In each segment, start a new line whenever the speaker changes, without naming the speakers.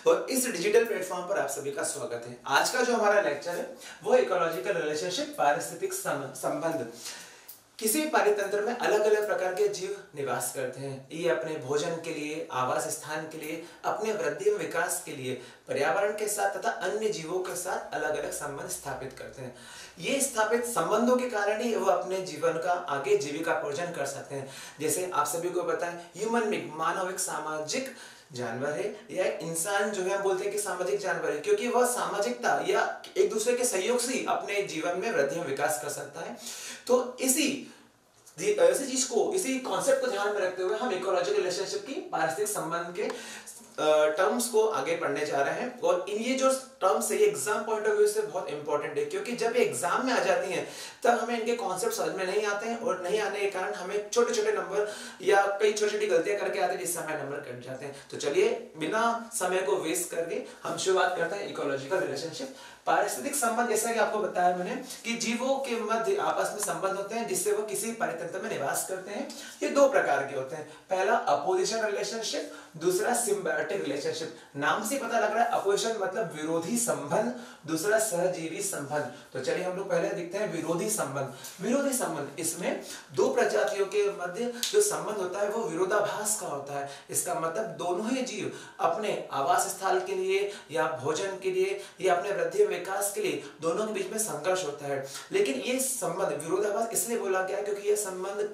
और इस digital platform पर आप सभी का स्वागत है। आज का जो हमारा लेक्चर है वो इकोलॉजिकल रिलेशनशिप, पारिस्थितिक संबंध। किसी पारितंत्र में अलग अलग प्रकार के जीव निवास करते हैं। ये अपने भोजन के लिए, आवास स्थान के लिए, अपने वृद्धि एवं विकास के लिए पर्यावरण के साथ तथा अन्य जीवों के साथ अलग अलग संबंध स्थापित करते हैं। ये स्थापित संबंधों के कारण ही वो अपने जीवन का आगे जीविकापार्जन कर सकते हैं। जैसे आप सभी को पता है, ह्यूमन बीइंग, मानव एक सामाजिक जानवर है, या इंसान जो है हम बोलते हैं कि सामाजिक जानवर है, क्योंकि वह सामाजिकता या एक दूसरे के सहयोग से अपने जीवन में वृद्धि और विकास कर सकता है। तो इसी चीज को, इसी कॉन्सेप्ट को ध्यान में रखते हुए हम इकोलॉजिकल रिलेशनशिप की, पारिस्थितिक संबंध के टर्म्स को आगे पढ़ने जा रहे हैं। और इन ये जो टर्म्स है, ये एग्जाम पॉइंट ऑफ व्यू से बहुत इंपॉर्टेंट है, क्योंकि जब ये एग्जाम में आ जाती हैं तब हमें इनके कॉन्सेप्ट समझ में नहीं आते हैं, और नहीं आने के कारण हमें छोटे छोटे नंबर या कई छोटी छोटी गलतियां करके आते हैं, जिससे हमारे नंबर कट जाते हैं। तो चलिए बिना समय को वेस्ट करके हम शुरुआत करते हैं इकोलॉजिकल रिलेशनशिप। पारिस्थितिक संबंध, जैसा कि आपको बताया मैंने कि जीवों के मध्य आपस में संबंध होते हैं जिससे वो किसी परितंत्र में निवास करते हैं। ये दो प्रकार के होते हैं। पहला अपोजिशन रिलेशनशिप, दूसरा सिम्बायोटिक रिलेशनशिप। नाम से पता लग रहा है, अपोजिशन मतलब विरोधी संबंध, दूसरा सहजीवी संबंध। तो चलिए हम लोग पहले देखते हैं विरोधी संबंध। विरोधी संबंध, इसमें दो प्रजातियों के मध्य जो संबंध होता है वो विरोधाभास का होता है। इसका मतलब दोनों ही जीव अपने आवास स्थल के लिए या भोजन के लिए या अपने वृद्धि विकास के लिए दोनों के बीच में संघर्ष होता है। लेकिन ये संबंध विरोधाभास इसलिए बोला गया क्योंकि यह संबंध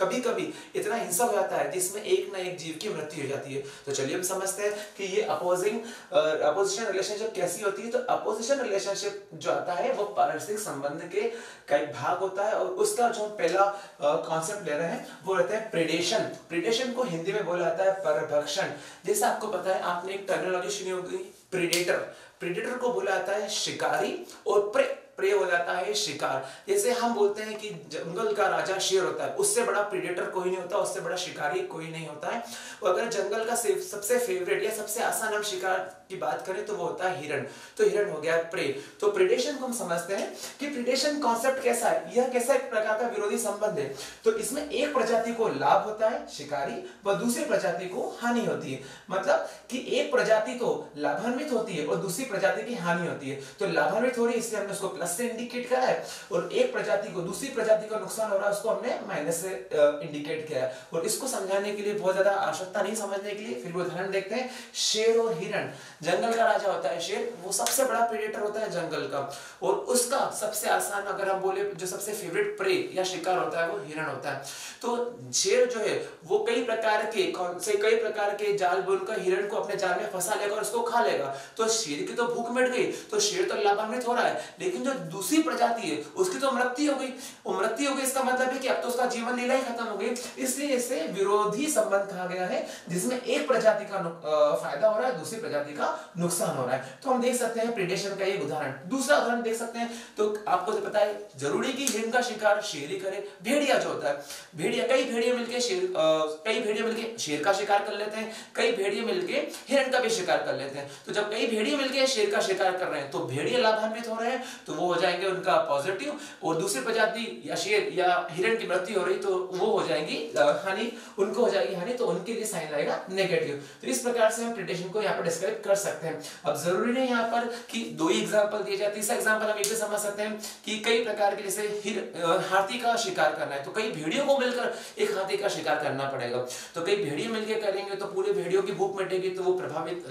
कभी कभी इतना हिंसक हो जाता है जिसमें एक ना एक जीव की मृत्यु हो जाती है। तो चलिए हम समझते हैं कि ये अपोजिशन रिलेशनशिप कैसी होती है। तो अपोजिशन रिलेशनशिप जो आता है वो पारिस्थितिक संबंध के कई भाग होता है, और उसका जो पहला कॉन्सेप्ट ले रहे हैं वो रहता है प्रेडेशन। प्रेडेशन को हिंदी में बोला जाता है परभक्षण। जैसे आपको पता है, आपने एक टर्मिनोलॉजी सुनी होगी, प्रेडेटर। प्रेडेटर को बोला जाता है शिकारी, और प्रे हो जाता है शिकार। जैसे हम बोलते हैं कि जंगल का राजा शेर होता है, उससे बड़ा प्रेडेटर कोई नहीं होता, उससे बड़ा शिकारी कोई नहीं होता है। और अगर जंगल का सबसे फेवरेट या सबसे आसान हम शिकार की बात करें तो वो होता है हिरण। तो हिरण हो गया प्रे। तो प्रेडेशन को हम समझते हैं कि प्रेडेशन कॉन्सेप्ट कैसा है, यह कैसा एक प्रकार का विरोधी संबंध है। तो इसमें एक प्रजाति को लाभ होता है शिकारी, व दूसरी प्रजाति को हानि होती है। मतलब कि एक प्रजाति तो लाभान्वित होती है और दूसरी प्रजाति की हानि होती है। तो लाभान्वित हो रही है इसलिए हमने उसको प्लस से इंडिकेट करा है, और एक प्रजाति को, दूसरी प्रजाति का नुकसान हो रहा है उसको हमने माइनस से इंडिकेट किया है। और इसको समझाने के लिए बहुत ज्यादा आवश्यकता नहीं समझने के लिए, फिर वो उदाहरण देखते हैं। शेर और हिरण, जंगल का राजा होता है शेर, वो सबसे बड़ा प्रेडेटर होता है जंगल का, और उसका सबसे आसान अगर हम बोले जो सबसे फेवरेट प्रे या शिकार होता है वो हिरण होता है। तो शेर जो है वो कई प्रकार के जाल बुनकर हिरण को अपने जाल में फंसा लेगा और उसको खा लेगा। तो शेर की तो भूख मिट गई, तो शेर तो लाभान्वित हो रहा है, लेकिन जो दूसरी प्रजाति है उसकी तो मृत्यु हो गई। वो मृत्यु हो गई, इसका मतलब है कि अब तो उसका जीवन लीला ही खत्म हो गई। इसलिए इसे विरोधी संबंध कहा गया है, जिसमें एक प्रजाति का फायदा हो रहा है, दूसरी प्रजाति का नुकसान हो रहा है। तो हम देख सकते हैं प्रेडेशन का एक उदाहरण। दूसरा उदाहरण देख सकते हैं, तो आपको तो पता है जरूरी कि हिरण का शिकार शेर ही करे। भेड़िया जो होता है, कई भेड़िए मिलके शेर का शिकार कर लेते हैं, कई भेड़िए मिलके हिरण का भी शिकार कर लेते हैं। तो जब कई भेड़िए मिलके शेर का शिकार कर रहे हैं तो भेड़िए लाभान्वित हो रहे हैं, तो वो हो जाएंगे उनका पॉजिटिव, और दूसरी प्रजाति या शेर या हिरण की मृत्यु हो रही तो वो हो जाएंगी हानि, उनको हो जाएगी हानि, तो उनके लिए साइन आएगा नेगेटिव। तो इस प्रकार से हम प्रेडेशन को यहाँ पर डिस्क्राइब कर सकते हैं। अब जरूरी नहीं यहाँ पर कि दो ही एग्जाम्पल दिए जाए, तीसरा एग्जाम्पल हम ये समझ सकते हैं कि कई प्रकार के, जैसे हाथी का शिकार करना है तो कई भेड़ियों को मिलकर एक हाथी का शिकार करना पड़ेगा। तो कई भेड़िए मिलकर करेंगे तो पूरे भेड़ियों की भूख मिटेगी, तो वो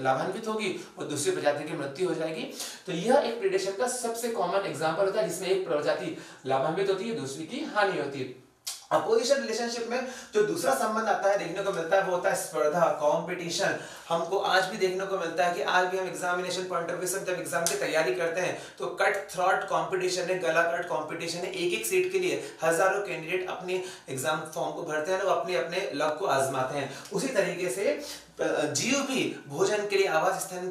लाभान्वित होगी और दूसरी प्रजाति की मृत्यु हो जाएगी। तो यह एक प्रेडेशन का सबसे कॉमन एग्जांपल होता है, जिसमें एक प्रजाति लाभान्वित होती है, दूसरी की हानि होती है। अपोजिशन रिलेशनशिप में जो दूसरा संबंध आता है, देखने को मिलता है, वो होता है स्पर्धा, कंपटीशन। हमको आज भी देखने को मिलता है कि आज भी हम एग्जामिनेशन पॉइंट ऑफ व्यू से जब एग्जाम की तैयारी करते हैं तो कट थ्रॉट कंपटीशन है, गला कट कंपटीशन है। एक एक सीट के लिए हजारों कैंडिडेट अपने एग्जाम फॉर्म को भरते हैं और अपने अपने लक को आजमाते हैं। उसी तरीके से जीव भी भोजन के लिए, आवास स्थान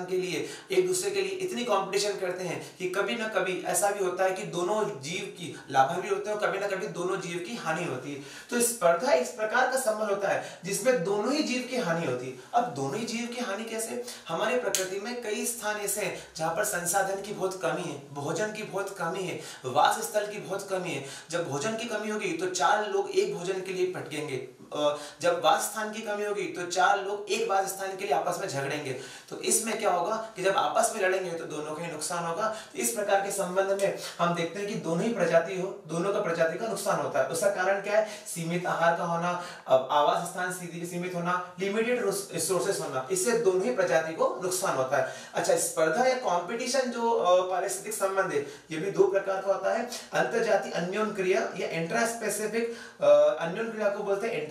के लिए एक दूसरे के लिए इतनी कंपटीशन करते हैं कि कभी ना कभी ऐसा भी होता है कि दोनों जीव की लाभ भी होते हैं और कभी ना कभी दोनों जीव की हानि होती है। तो स्पर्धा इस प्रकार का संबंध होता है जिसमें दोनों ही जीव की हानि होती है। अब दोनों ही जीव की हानि कैसे? हमारे प्रकृति में कई स्थान ऐसे हैं जहां पर संसाधन की बहुत कमी है, भोजन की बहुत कमी है, वास स्थल की बहुत कमी है। जब भोजन की कमी होगी तो चार लोग एक भोजन के लिए भटकेंगे, जब वास स्थान की कमी होगी तो 4 लोग एक वास स्थान के लिए आपस में झगड़ेंगे, तो इसमें क्या होगा कि जब आपस में लड़ेंगे तो दोनों का ही नुकसान होगा। तो इस प्रकार के संबंध में हम देखते हैं कि दोनों ही प्रजाति हो, दोनों का प्रजाति का नुकसान होता है। उसका कारण क्या है? सीमित आहार का होना, आवास स्थान सीमित होना, लिमिटेड रिसोर्सेस होना, इससे दोनों ही प्रजाति को नुकसान होता है। अच्छा, स्पर्धा या कंपटीशन जो पारिस्थितिक संबंध है, ये भी 2 प्रकार का होता है। अंतरजातीय अन्योन्य क्रिया या इंट्रा स्पेसिफिक अन्योन्य क्रिया को बोलते हैं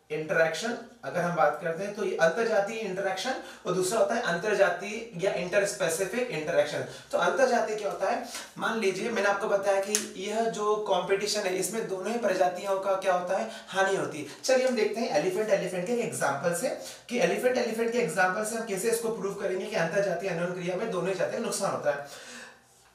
इंटरैक्शन अगर हम बात करते हैं तो ये अंतरजातीय इंटरैक्शन, और दूसरा होता है अंतरजातीय या इंटर स्पेसिफिक इंटरैक्शन। तो अंतरजातीय क्या होता है? मान लीजिए मैंने आपको बताया कि यह जो कंपटीशन है इसमें दोनों ही प्रजातियों का क्या होता है? हानि होती है। चलिए हम देखते हैं एलिफेंट के एग्जांपल से कि एलिफेंट के एग्जांपल से हम कैसे इसको प्रूव करेंगे कि अंतरजातीय अन्योन्य क्रिया में दोनों ही जाति का नुकसान होता है।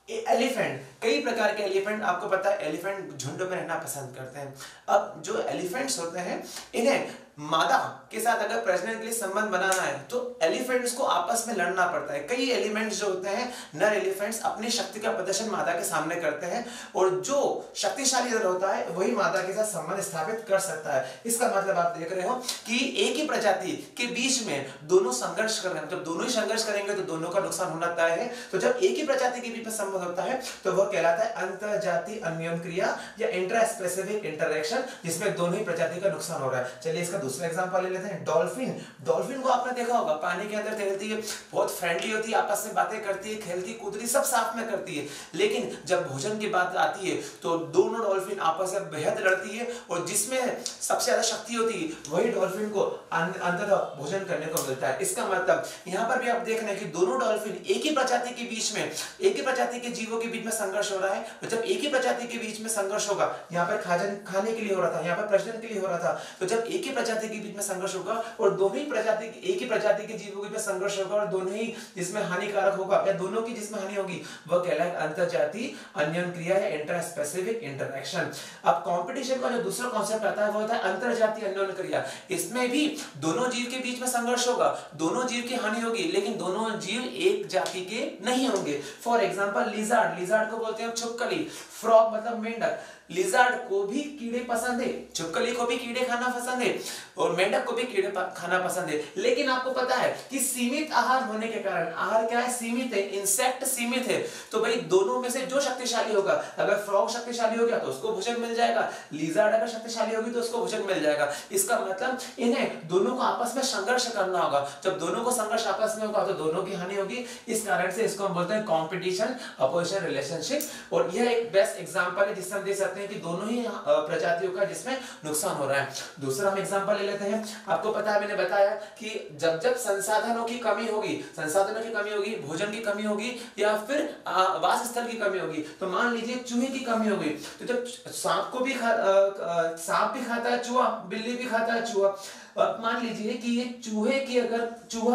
एलिफेंट, कई प्रकार के एलिफेंट, आपको पता है एलिफेंट झुंड में रहना पसंद करते हैं। अब जो एलिफेंट्स होते हैं इन्हें मादा के साथ अगर प्रजनन के लिए संबंध बनाना है तो एलिफेंट्स को आपस में लड़ना पड़ता है। कई एलिमेंट्स जो होते हैं, नर एलिफेंट्स अपनी शक्ति का प्रदर्शन मादा के सामने करते हैं, और जो शक्तिशाली नर होता है वही मादा के साथ संबंध स्थापित कर सकता है। इसका मतलब आप देख रहे हो कि एक ही प्रजाति के बीच में दोनों संघर्ष कर रहे हैं। जब दोनों ही संघर्ष करेंगे तो दोनों का नुकसान होना तय है। तो जब एक ही प्रजाति के बीच में संबंध होता है तो वह कहलाता है अंतरजातीय अन्योन्य क्रिया या इंट्रा स्पेसिफिक इंटरैक्शन, जिसमें दोनों ही प्रजाति का नुकसान हो रहा है। चलिए इसका दूसरा एग्जांपल ले लेते हैं। डॉल्फिन को आपने देखा होगा, पानी के अंदर तैरती है, बहुत फ्रेंडली होती है, आपस में बातें करती है, खेलती कूदती सब साथ में करती है। लेकिन जब भोजन की बात आती है तो दोनों डॉल्फिन आपस में बेहद लड़ती है, और जिसमें सबसे ज्यादा शक्ति होती है वही डॉल्फिन को अंततः भोजन करने को मिलता है। इसका मतलब यहाँ पर भी आप देख रहे हैं कि दोनों डॉल्फिन एक ही प्रजाति के बीच में, एक ही प्रजाति के जीवों के बीच में संघर्ष हो रहा है। तो जब एक ही प्रजाति के बीच में संघर्ष होगा, यहाँ पर खाने के लिए हो रहा था, यहाँ पर प्रजनन के लिए हो रहा था, तो जब एक ही प्रजाति के बीच में संघर्ष होगा और दोनों ही प्रजाति एक ही प्रजाति के जीवों के बीच संघर्ष होगा और दोनों ही जिसमें हानिकारक होगा या दोनों की जिसमें हानि होगी, वह कहलाएगा अंतरजातीय अन्योन्य क्रिया या इंटर स्पेसिफिक इंटरैक्शन। अब कंपटीशन का जो दूसरा कॉन्सेप्ट आता है वो होता है अंतरजातीय अन्योन्य क्रिया। इसमें भी दोनों जीव के बीच में संघर्ष होगा, दोनों जीव की हानि होगी, लेकिन दोनों जीव एक जाति के नहीं होंगे। फॉर एग्जांपल लिजार्ड को बोलते हैं छुपकली, फ्रॉग मतलब मेंढक। लिजार्ड को भी कीड़े पसंद है, छुपकली को भी कीड़े खाना पसंद है, और मेंढक को भी कीड़े खाना पसंद है। लेकिन आपको पता है कि सीमित आहार होने के कारण, आहार क्या है? सीमित है, इंसेक्ट सीमित है, तो भाई दोनों में से जो शक्तिशाली होगा, अगर फ्रॉग शक्तिशाली हो गया तो उसको भोजन मिल जाएगा, लिजार्ड अगर शक्तिशाली होगी तो उसको भोजन मिल जाएगा। इसका मतलब इन्हें दोनों को आपस में संघर्ष करना होगा। जब दोनों को संघर्ष आपस में होगा तो दोनों की हानि होगी। इस कारण से इसको हम बोलते हैं कॉम्पिटिशन अपोजिशन रिलेशनशिप। और यह एक बेस्ट एग्जांपल है जिससे हम देख सकते हैं कि दोनों ही प्रजातियों का जिसमें नुकसान हो रहा है। दूसरा हम एग्जांपल ले लेते हैं। आपको पता है, मैंने बताया कि जब जब संसाधनों की कमी होगी, भोजन की कमी होगी या फिर वास स्थल की कमी होगी, तो मान लीजिए चूहे की कमी होगी, तो जब सांप भी खाता है चूहा, बिल्ली भी खाता है चूहा। अब मान लीजिए कि ये चूहा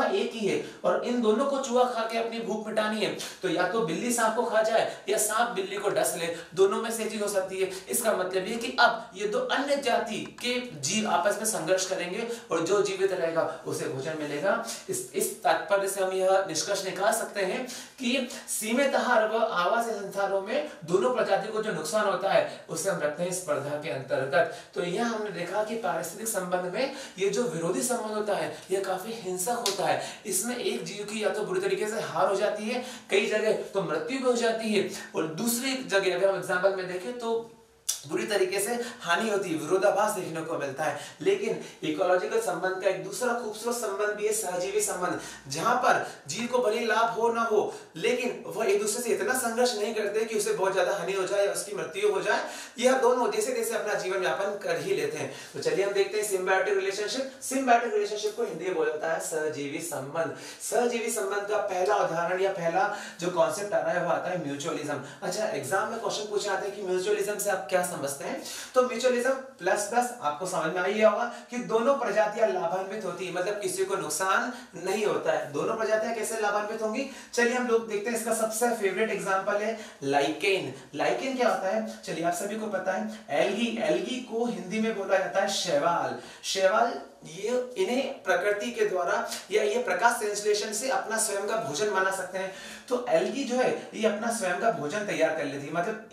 एक ही है और इन दोनों को चूहा खा के अपनी भूख मिटानी है, तो या तो बिल्ली सांप को खा जाए या सांप बिल्ली को डस ले, दोनों में से चीज हो सकती है। इसका मतलब ये कि अब ये दो अन्य जाति के जीव आपस में संघर्ष करेंगे और जो जीवित रहेगा उसे भोजन मिलेगा। इस तात्पर्य से हम यह निष्कर्ष निकाल सकते हैं कि सीमित आहार व आवास संसारों में दोनों प्रजातियों को जो नुकसान होता है उसे हम रखते हैं स्पर्धा के अंतर्गत। तो यह हमने देखा कि पारिस्थितिक संबंध में ये जो विरोधी संबंध होता है यह काफी हिंसक होता है। इसमें एक जीव की या तो बुरी तरीके से हार हो जाती है, कई जगह तो मृत्यु भी हो जाती है, और दूसरी जगह अगर हम एग्जाम्पल में देखें तो बुरी तरीके से हानि होती है, विरोधाभास देखने को मिलता है। लेकिन इकोलॉजिकल संबंध का एक दूसरा खूबसूरत संबंध भी है सहजीवी संबंध, जहां पर जीव को भले लाभ हो ना हो लेकिन वह एक दूसरे से इतना संघर्ष नहीं करते कि उसे बहुत ज्यादा हानि हो जाए या उसकी मृत्यु हो जाए। यह दोनों जैसे जैसे अपना जीवन यापन कर ही लेते हैं। तो चलिए हम देखते हैं सिम्बायोटिक रिलेशनशिप। सिम्बायोटिक रिलेशनशिप को हिंदी में बोला जाता है सहजीवी संबंध। सहजीवी संबंध का पहला उदाहरण या पहला जो कॉन्सेप्ट आ रहा है वो आता है म्यूचुअलिज्म। अच्छा, एग्जाम में क्वेश्चन पूछा जाता है कि म्यूचुअलिज्म से आप क्या समझते हैं? तो म्यूचुअलिज्म प्लस प्लस आपको समझ में आ ही होगा कि दोनों प्रजातियां लाभान्वित होती है, मतलब किसी को नुकसान नहीं होता है। दोनों प्रजातियां कैसे लाभान्वित होंगी? चलिए हम लोग देखते हैं। इसका सबसे फेवरेट एग्जांपल है लाइकेन। लाइकेन क्या होता है? चलिए आप सभी को पता है, एल्गी को हिंदी में बोला जाता है शैवाल। शैवाल ये इन्हें प्रकृति के द्वारा या ये प्रकाश संश्लेषण से अपना स्वयं का भोजन बना सकते हैं। तो एल्गी जो है ये अपना स्वयं का भोजन तैयार कर लेती है, मतलब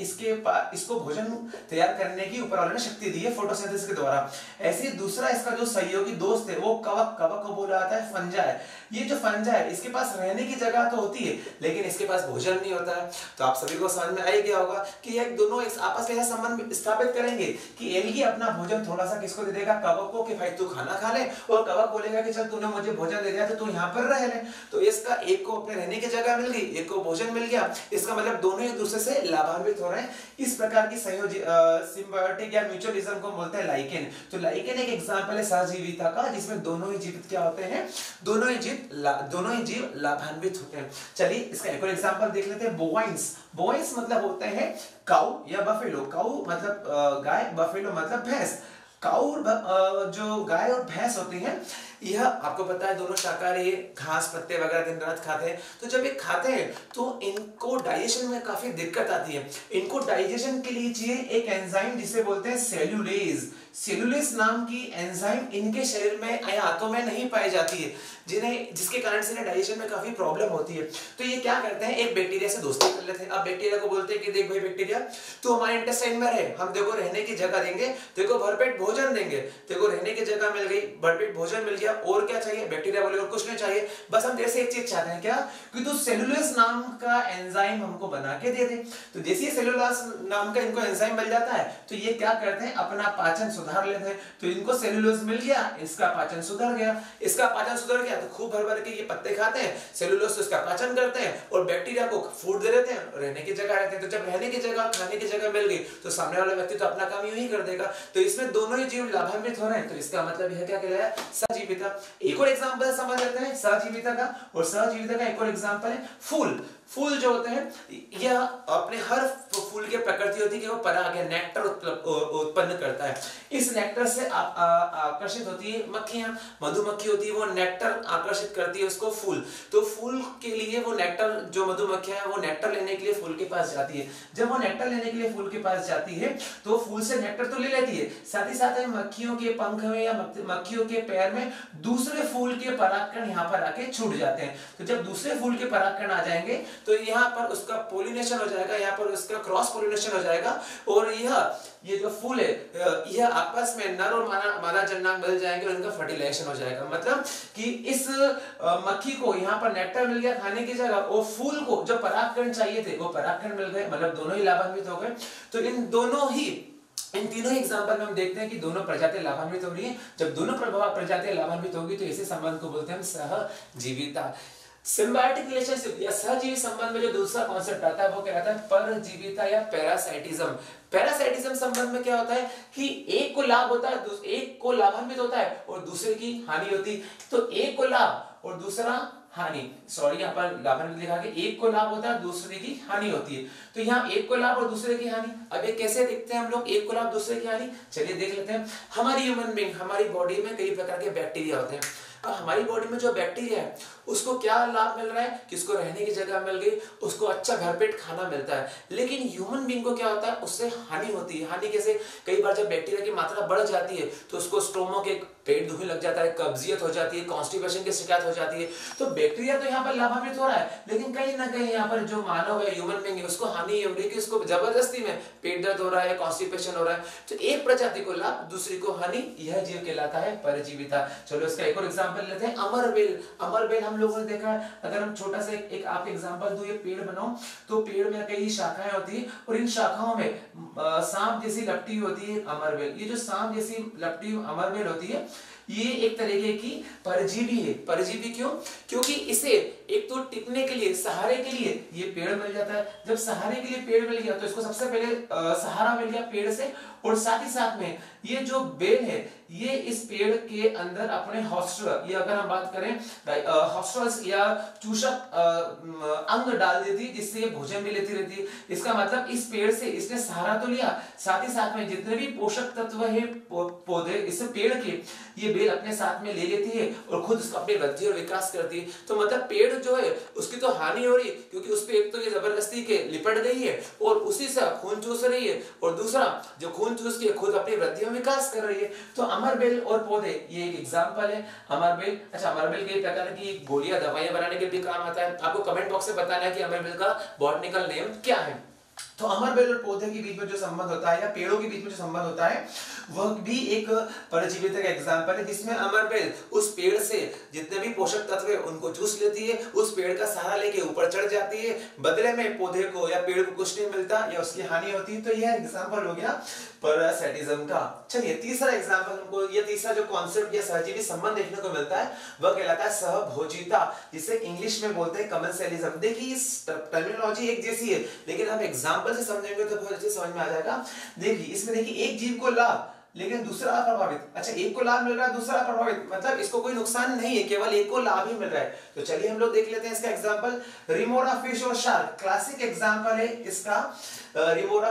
इसको भोजन तैयार करने की ऊपर वाले ने शक्ति दी है फोटोसिंथेसिस के द्वारा। ऐसे दूसरा इसका जो सहयोगी दोस्त है वो कवक, कवक को बोला जाता है फंजा है। ये जो फंजा है इसके पास रहने की जगह तो होती है लेकिन इसके पास भोजन नहीं होता है। तो आप सभी को समझ में आ ही गया होगा कि ये दोनों आपस में ऐसा संबंध स्थापित करेंगे कि एल्गी अपना भोजन थोड़ा सा किसको दे देगा, कवक को, कि भाई तू खाना खा ले, और कवक बोलेगा कि चल तूने मुझे भोजन दे दिया तो तू यहाँ पर रह ले। तो इसका एक को अपने रहने की जगह मिल गई, एक को भोजन मिल गया, इसका मतलब दोनों एक दूसरे से लाभान्वित हो रहे हैं। इस प्रकार की सहयोगी सिम्बायोटिक या म्यूचुअलिज्म को बोलते हैं लाइकेन। तो लाइकेन एक एग्जांपल है सहजीविता का जिसमें दोनों ही जीवित क्या होते हैं, दोनों ही जीव लाभान्वित होते हैं। चलिए इसका एक और एग्जांपल देख लेते हैं, बोवाइंस। बोवाइंस मतलब होते हैं काऊ या बफेलो। काऊ मतलब गाय, बफेलो मतलब भैंस। काऊ जो गाय और भैंस होती हैं यह आपको पता है दोनों शाकाहारी, घास पत्ते वगैरह दिन रात खाते हैं। तो जब ये खाते हैं तो इनको डाइजेशन में काफी दिक्कत आती है। इनको डाइजेशन के लिए चाहिए एक एंजाइम जिसे बोलते हैं सेल्यूलेज। सेल्यूलेज नाम की एंजाइम इनके शरीर में या हाथों में नहीं पाई जाती है, जिसके कारण से डाइजेशन में काफी प्रॉब्लम होती है। तो ये क्या करते हैं, एक बैक्टीरिया से दोस्ती कर लेते हैं। अब बैक्टीरिया को बोलते हैं कि देख भाई बैक्टीरिया तू हमारे इंटेस्टाइन में रहे, हम देखो रहने की जगह देंगे, देखो भरपेट भोजन देंगे, देखो रहने की जगह मिल गई, भरपेट भोजन मिल गया, और क्या चाहिए। बैक्टीरिया बोले और कुछ नहीं चाहिए, बस हम तेरे से एक चीज चाहते हैं, क्या, कि तू सेल्यूलोज नाम का एंजाइम हमको बना के दे दे। तो जैसे ही सेल्यूलोज नाम का इनको एंजाइम मिल जाता है तो ये क्या करते हैं, अपना पाचन सुधार लेते हैं। तो इनको सेल्यूलोज मिल गया, इसका पाचन सुधर गया, इसका पाचन सुधर गया तो खूब भर भर के ये पत्ते खाते हैं, सेल्यूलोज से उसका पाचन करते हैं और बैक्टीरिया को फूड दे देते हैं, रहने की जगह रहते हैं। तो जब रहने की जगह, खाने की जगह मिल गई तो सामने वाला व्यक्ति तो अपना काम यूं ही कर देगा। तो इसमें दोनों ही जीव लाभान्वित हो रहे हैं। तो इसका मतलब यह क्या कहलाया, सहजीविता। एक और एग्जांपल समझ लेते हैं सहजीविता का, और सहजीविता का एक और एग्जांपल है फूल। फूल जो होते हैं यह अपने हर फूल की प्रकृति होती है कि वो पराग या नेक्टर उत्पन्न करता है। इस नेक्टर से आकर्षित होती है मक्खियां, मधुमक्खी होती है, वो नेक्टर आकर्षित करती है उसको फूल। तो फूल के लिए वो नेक्टर, जो मधुमक्खियां हैं वो नेक्टर लेने के लिए फूल के पास जाती है। जब वो नेक्टर लेने के लिए फूल के पास जाती है तो फूल से नेक्टर तो ले लेती है, साथ ही साथ मक्खियों के पंख में या मक्खियों के पैर में दूसरे फूल के परागकण यहाँ पर आके छूट जाते हैं। तो जब दूसरे फूल के परागकण आ जाएंगे तो यहाँ पर उसका पोलिनेशन हो जाएगा, यहाँ पर उसका क्रॉस पोलिनेशन हो जाएगा, और ये जो फूल है यह आपस में नर और मादा जननांग मिल जाएंगे और इनका फर्टिलाइजेशन हो जाएगा। मतलब कि इस मक्खी को यहाँ पर नेक्टर मिल गया खाने की जगह, और फूल को जो परागकण चाहिए थे वो परागकण मिल गए, मतलब दोनों ही लाभान्वित हो गए। तो इन तीनों एग्जांपल में हम देखते हैं कि दोनों प्रजातियां लाभान्वित हो रही हैं। जब दोनों प्रजातियां लाभान्वित होगी तो ऐसे संबंध को बोलते हैं हम सहजीविता। सिम्बायोटिक रिलेशनशिप या सहजीवी संबंध में जो दूसरा कॉन्सेप्ट आता है वो क्या आता है, परजीविता या पैरासाइटिज्म। पैरासाइटिज्म संबंध में क्या होता है कि एक को लाभ होता है, एक को लाभान्वित होता है और दूसरे की हानि होती है। तो एक को लाभ और दूसरा हानि, सॉरी यहाँ पर लाभान्वित लिखा कि एक को लाभ होता है दूसरे की हानि होती है। तो यहाँ एक को लाभ और दूसरे की हानि, अब ये कैसे देखते हैं हम लोग, एक को लाभ दूसरे की हानि। चलिए देख लेते हैं। हमारी ह्यूमन बीइंग, हमारी बॉडी में कई प्रकार के बैक्टीरिया होते हैं। अब हमारी बॉडी में जो बैक्टीरिया है उसको क्या लाभ मिल रहा है कि उसको रहने की जगह मिल गई, उसको अच्छा भरपेट खाना मिलता है। लेकिन ह्यूमन बीइंग को क्या होता है, उससे हानि होती है। हानि कैसे, कई बार जब बैक्टीरिया की मात्रा बढ़ जाती है तो उसको स्टोमक, एक पेट दुखने लग जाता है, कब्जियत हो जाती है, कॉन्स्टिपेशन की शिकायत हो जाती है। तो बैक्टीरिया तो यहाँ पर लाभान्वित हो रहा है, लेकिन कहीं ना कहीं यहाँ पर जो मानव है, ह्यूमन बीइंग है, उसको हानि हो रही है कि उसको जबरदस्ती में पेट दर्द हो रहा है, कॉन्स्टिपेशन हो रहा है। तो एक प्रजाति को लाभ, दूसरी को हानि, यह जीव कहलाता है परजीविता। चलो इसका एक और एग्जांपल लेते हैं, अमरबेल। अमरबेल हम लोगों ने देखा है, अगर हम छोटा सा एक आप एग्जांपल दो, ये पेड़ बनाओ तो पेड़ में कई शाखाएं होती है और इन शाखाओं में सांप जैसी लपटी होती है अमरबेल। ये जो सांप जैसी लपटी अमरबेल होती है ये एक तरीके की परजीवी है। परजीवी क्यों, क्योंकि इसे एक तो टिकने के लिए, सहारे के लिए ये पेड़ मिल जाता है। जब सहारे के लिए पेड़ मिल गया तो इसको सबसे पहले सहारा मिल गया पेड़ से, और साथ ही साथ में ये जो बेल है ये इस पेड़ के अंदर अपने हॉस्टल, ये अगर हम बात करें हॉस्टल्स या चूषक अंग डाल देती है जिससे ये भोजन भी लेती रहती है। इसका मतलब इस पेड़ से इसने सहारा तो लिया, साथ ही साथ में जितने भी पोषक तत्व है पौधे इस पेड़ के, ये बेल अपने साथ में ले लेती है और खुद उसका अपनी वृद्धि और विकास करती है। तो मतलब पेड़ जो है उसकी तो हानि हो रही क्योंकि उस पे एक तो ये जबरदस्ती के लिपट गई है और उसी से खून चूस रही है, और दूसरा जो खून चूस के खुद अपनी वृद्धि और विकास कर रही है। तो अमरबेल और पौधे, ये एक एग्जांपल है अमरबेल। अच्छा, अमरबेल कई प्रकार की गोलियां दवाइयां बनाने के भी काम आता है। आपको कमेंट बॉक्स में बताना है कि अमरबेल का बॉटनिकल नेम क्या है। तो अमरबेल और पौधे के बीच में जो संबंध होता है या पेड़ों के बीच में जो संबंध होता है वह भी एक परजीविता का एग्जांपल है, जिसमें अमरबेल उस पेड़ से जितने भी पोषक तत्व है उनको चूस लेती है, उस पेड़ का सहारा लेके ऊपर चढ़ जाती है, बदले में पौधे को या पेड़ को कुछ नहीं मिलता या उसकी हानि होती है। तो यह एग्जांपल हो गया पैरासाइटिज्म का। चलिए तीसरा एग्जांपल हमको, ये तीसरा जो कॉन्सेप्ट या सहजीवी संबंध देखने को मिलता है वह कहलाता है सहभोजिता, जिसे इंग्लिश में बोलते हैं कमेंसलिज्म। देखिए इस टर्मिनोलॉजी एक जैसी है, लेकिन हम एग्जांपल से समझेंगे तो बहुत अच्छे समझ में आ जाएगा। देखिए इसमें देखिए एक जीव को लाभ लेकिन दूसरा अप्रभावित। अच्छा, एक को लाभ मिल रहा है दूसरा अप्रभावित, मतलब इसको कोई नुकसान नहीं है, केवल एक को लाभ ही मिल रहा है। तो चलिए हम लोग देख लेते हैं इसका एग्जांपल। रिमोरा फिश और शार्क क्लासिक एग्जांपल है इसका। रिमोरा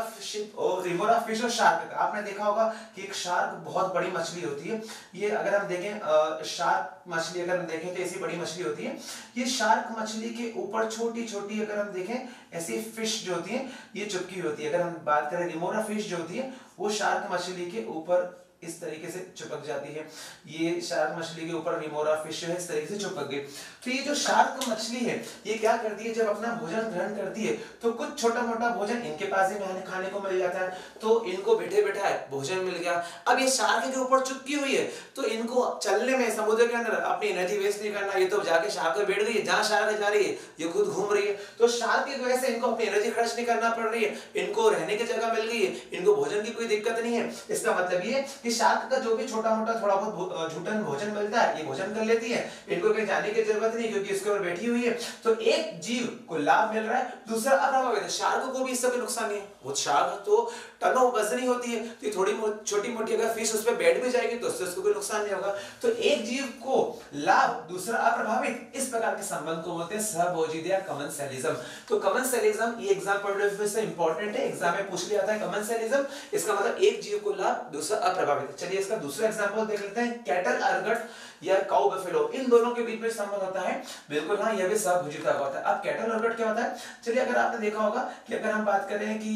फिश और शार्क, आपने देखा होगा कि एक शार्क बहुत बड़ी मछली होती है। ये अगर हम देखें शार्क मछली अगर हम देखें तो ऐसी बड़ी मछली होती है। ये शार्क मछली के ऊपर छोटी छोटी अगर हम देखें ऐसी फिश जो होती है ये चिपकी होती है। अगर हम बात करें रिमोरा फिश जो होती है वो शार्क मछली के ऊपर इस तरीके से चिपक जाती है। ये शार्क मछली के ऊपर रिमोरा फिश है इस तरीके से चिपक गई। तो ये जो शार्क मछली है ये क्या करती है, जब अपना भोजन ग्रहण करती है तो कुछ छोटा मोटा भोजन इनके पास ही खाने को मिल जाता है, तो इनको बैठे बैठा भोजन मिल गया। अब ये शार्क के ऊपर चिपकी हुई है तो इनको चलने में समुद्र के अंदर अपनी एनर्जी वेस्ट नहीं करना, ये तो जाके शार्क पे बैठ गई है, जहां शार्क जा रही है ये खुद घूम रही है। तो शार्क की वजह से इनको अपनी एनर्जी खर्च नहीं करना पड़ रही है, इनको रहने की जगह मिल गई है, इनको भोजन की कोई दिक्कत नहीं है। इसका मतलब ये कि शार्क का जो भी छोटा मोटा थोड़ा बहुत झूठन भोजन मिलता है ये भोजन कर लेती है, इनको कहीं जाने की जरूरत नहीं क्योंकि इसके ऊपर बैठी हुई है। तो एक जीव को लाभ मिल रहा है, दूसरा अप्रभावित है। शार्क को भी इससे कोई नुकसान नहीं है, वो शार्क तो टनों वजनी होती है, तो थोड़ी छोटी मोटी अगर फिश उस पर बैठ भी जाएगी तो उससे उसको कोई नुकसान नहीं होगा। तो एक जीव को लाभ दूसरा अप्रभावित, इस प्रकार के संबंध को बोलते हैं सहभोजिता या कमेंसलिज्म। तो कमेंसलिज्म ये एग्जाम पॉइंट ऑफ व्यू से इंपॉर्टेंट है, एग्जाम में पूछ लिया जाता है कमेंसलिज्म, इसका मतलब एक जीव को लाभ दूसरा अप्रभावित। चलिए इसका दूसरा एग्जांपल देख लेते हैं, कैटल अर्गट या काउ बफेलो, इन दोनों के बीच में संबंध होता है। बिल्कुल हाँ, यह भी सहभोजिता का होता है। अब कैटल अर्गट क्या होता है, चलिए अगर आपने देखा होगा कि अगर हम बात करें कि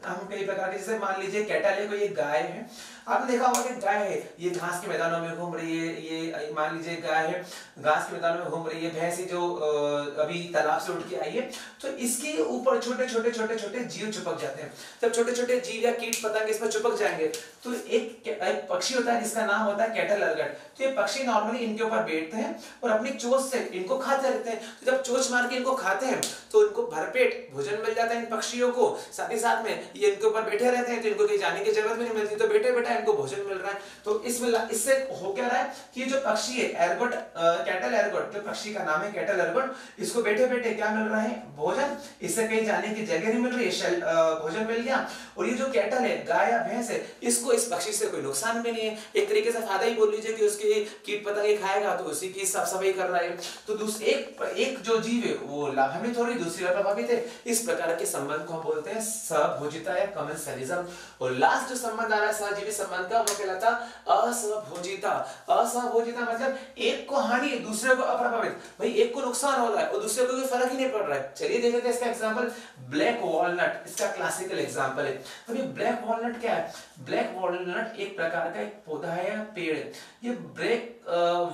हम कई प्रकार के, जैसे मान लीजिए कैटल है, कोई एक गाय है, आपने देखा होगा कि गाय है ये घास के मैदानों में घूम रही है, ये मान लीजिए गाय है घास के मैदानों में घूम रही है, भैंस जो अभी तालाब से उठ के आई है, तो इसके ऊपर छोटे छोटे छोटे छोटे जीव चिपक जाते हैं। जब छोटे छोटे जीव या कीट पतंग इसमें चिपक जाएंगे तो एक पक्षी होता है जिसका नाम होता है कैटल अर्गट। तो ये पक्षी नॉर्मली इनके ऊपर बैठते हैं और अपनी चोंच से इनको खाते रहते हैं। तो जब चोंच मार के इनको खाते हैं तो इनको भरपेट भोजन मिल जाता है इन पक्षियों को, साथ ही साथ में ये इनके ऊपर बैठे रहते हैं तो इनको कहीं जाने की जरूरत भी नहीं मिलती, तो बैठे बैठे इनको भोजन मिल रहा है। तो इससे हो क्या रहा है कि जो पक्षी है एर्गोट, कैटल एर्गोट, जो पक्षी का नाम है कैटल एर्गोट, इसको बैठे बैठे क्या मिल रहा है, भोजन, इससे कहीं जाने की जगह नहीं मिल रही है, भोजन मिल गया। और ये जो कैटल है गाय या भैंस है, इसको इस पक्षी से कोई नुकसान भी नहीं है, एक तरीके से फायदा ही बोल लीजिए कि उसके कीट पतंगे खाएगा तो उसी की साफ सफाई कर रहा है। तो एक जो जीव है वो लाभान्वित हो रही, दूसरी प्रभावित है। इस प्रकार के संबंध को हम बोलते हैं सहभोजिता या कमेंसलिज्म। और लास्ट जो संबंध आ रहा है सहजीवी संबंध का वो कहलाता असहभोजिता। असहभोजिता मतलब एक को हानि दूसरे को अप्रभावित, भाई एक को नुकसान हो रहा है और दूसरे को कोई फर्क ही नहीं पड़ रहा है। चलिए देख लेते हैं इसका एग्जांपल, ब्लैक वॉलनट इसका क्लासिकल एग्जांपल है। तो ये ब्लैक वॉलनट क्या है, ब्लैक वॉलनट एक प्रकार का एक पौधा है या पेड़ है। ये ब्लैक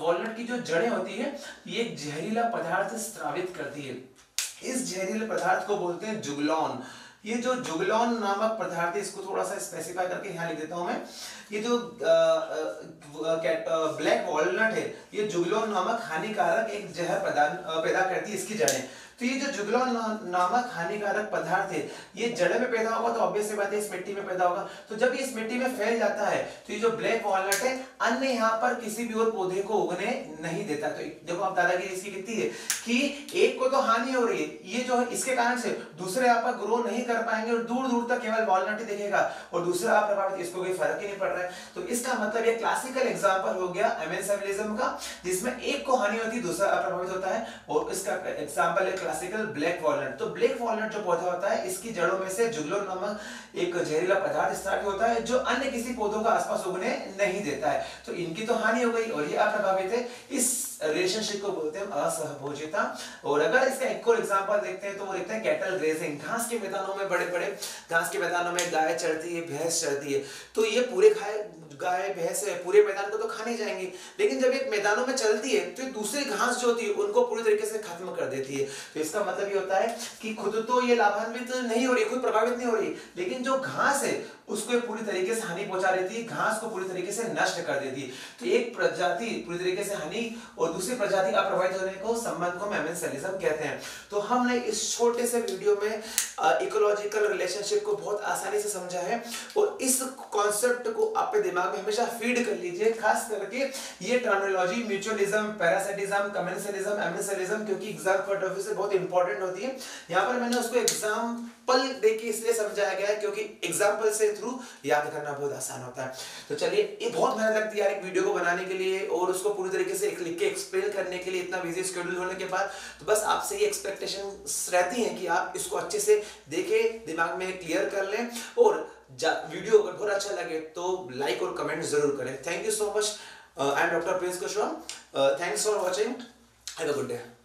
वॉलनट की जो जड़ें होती है ये एक जहरीला पदार्थ स्रावित करती है। इस जहरीले पदार्थ को बोलते हैं जुगलॉन। ये जो जुगलॉन नामक पदार्थ है इसको थोड़ा सा स्पेसिफाई करके यहाँ लिख देता हूं मैं। ये जो ब्लैक वॉलनट है ये जुगलॉन नामक हानिकारक एक जहर पैदा करती है इसकी जड़ें। तो ये जो जुगलॉन नामक हानिकारक पदार्थ है ये जड़ में पैदा होगा तो ऑब्वियस सी बात है इस मिट्टी में पैदा होगा। तो जब ये इस मिट्टी में फैल जाता है तो ये जो ब्लैक वॉलनट है अन्य यहाँ पर किसी भी और पौधे को उगने नहीं देता। तो देखो आप दादागिरी इसकी कितनी है कि एक को तो हानि हो रही है, ये जो है इसके कारण से दूसरे यहाँ पर ग्रो नहीं कर पाएंगे और दूर दूर तक केवल वॉलनट ही दिखेगा और दूसरा अप्रभावित, इसको कोई फर्क ही नहीं पड़ रहा है। तो इसका मतलब ये क्लासिकल एग्जाम्पल हो गया एमेंसेलिज्म का, जिसमें एक को हानि होती है दूसरा अप्रभावित होता है। और इसका एग्जाम्पल है क्लासिकल ब्लैक वॉलनट। तो ब्लैक वॉलनट जो पौधा होता है इसकी जड़ों में से जुगलॉन नामक एक जहरीला पदार्थ स्टार्ट होता है जो अन्य किसी पौधों का आसपास उगने नहीं देता है। तो इनकी तो हानि हो गई और ये अप्रभावित है। इस रिलेशनशिप को बोलते हैं असहभोज्यता। और अगर इसका एक और एग्जांपल देखते हैं तो वो देखते हैं कैटल ग्रेजिंग, घास के मैदानों में बड़े बड़े घास के मैदानों में गाय चरती है, भैंस चरती है, तो ये पूरे गाय भैंस पूरे मैदान को तो खा नहीं जाएंगी, लेकिन जब एक मैदानों में चलती है तो दूसरी घास जो होती है उनको पूरी तरीके से खत्म कर देती है। तो इसका मतलब ये होता है कि खुद तो ये लाभान्वित नहीं हो रही, खुद प्रभावित नहीं हो रही, लेकिन जो घास है उसको पूरी तरीके से हानि पहुंचा देती है, घास को पूरी तरीके से नष्ट कर देती है। तो एक प्रजाति पूरी तरीके से हानि और दूसरी प्रजाति अप्रभावित होने को संबंध को मेमेंसिज्म कहते हैं। तो हमने इस छोटे से वीडियो में इकोलॉजिकल रिलेशनशिप को बहुत आसानी से समझा है, और इस कॉन्सेप्ट को अपने दिमाग में हमेशा फीड कर लीजिए, खास करके ये terminology mutualism, parasitism, commensalism, amensalism, क्योंकि एग्जाम पॉइंट ऑफ व्यू से बहुत इंपॉर्टेंट होती है। यहाँ पर मैंने उसको एग्जाम्पल देके इसलिए समझाया गया है क्योंकि एग्जाम्पल से थ्रू याद करना बहुत आसान होता है। तो चलिए, ये बहुत मेहनत लगती है यार एक वीडियो को बनाने के लिए और उसको पूरी तरीके से लिख के एक्सप्लेन करने के लिए, इतना बिजी शेड्यूल होने के बाद। तो बस आपसे ये एक्सपेक्टेशन रहती है कि आप इसको अच्छे से देखें, दिमाग में क्लियर कर लें, और वीडियो अगर बहुत अच्छा लगे तो लाइक और कमेंट जरूर करें। Thank you so much. I am doctor Prince Kushwaha. Thanks for watching. Have a good day.